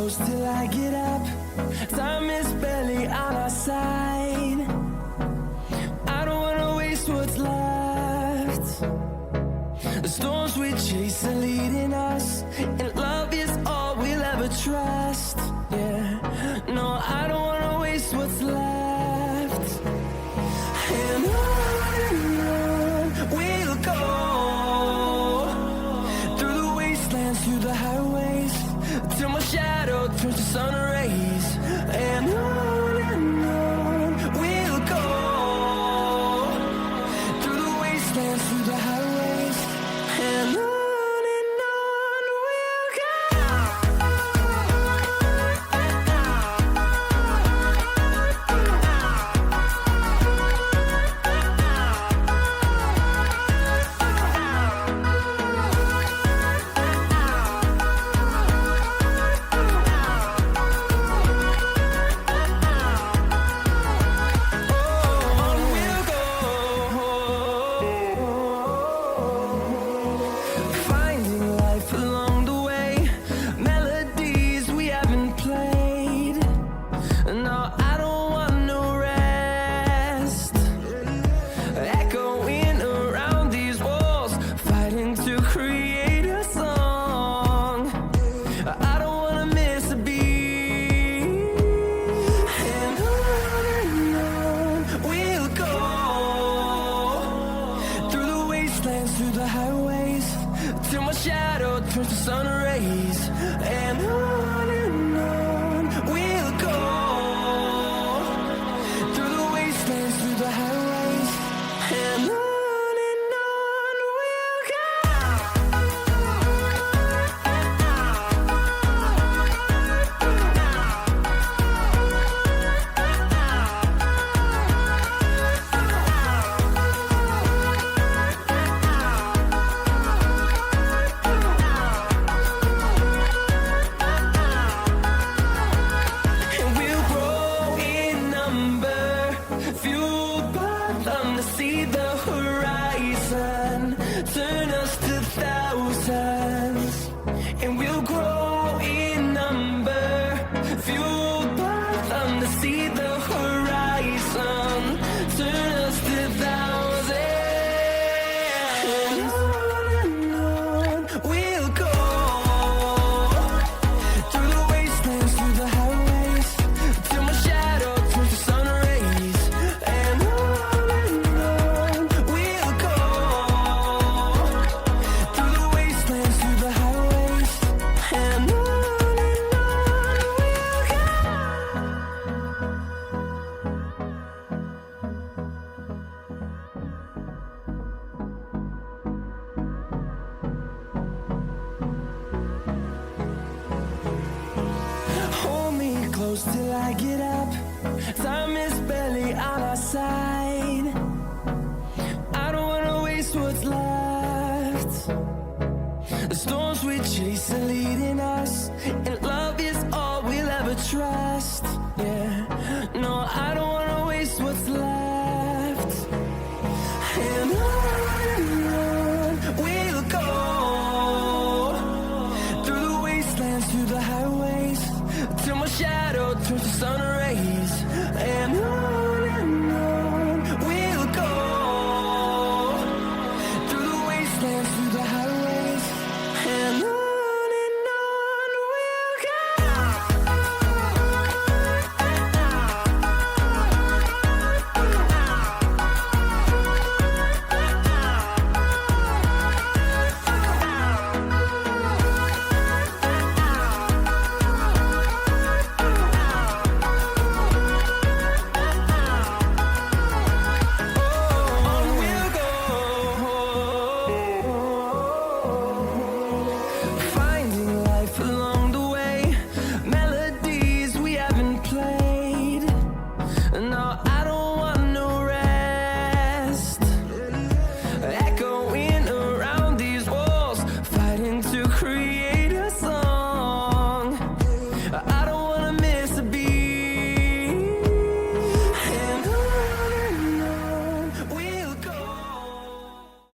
close till I get up. Time is barely on our side. I don't wanna waste what's left. The storms we chase are leading us, and love is all we'll ever trust. Yeah, no, I don't wanna waste what's left. And on we'll go, through the wastelands, through the highways, till my shadow turns to sun rays. And on we'll go, through the wastelands, through the highways, and on we'll go. Through the highways, till my shadow turns to sun rays. And on we'll go, through the wastelands, through the highways, and on we'll go. See the horizon, turn us to thousands, and we'll grow in number, fueled by them to see the horizon, turn us to thousands. And on we'll go, through the wastelands, through the highways, till my shadow turns to sun rays. And close till I get up. Time is barely on our side. I don't wanna waste what's left. The storms we chase are leading us, and love is all we'll ever trust. Yeah.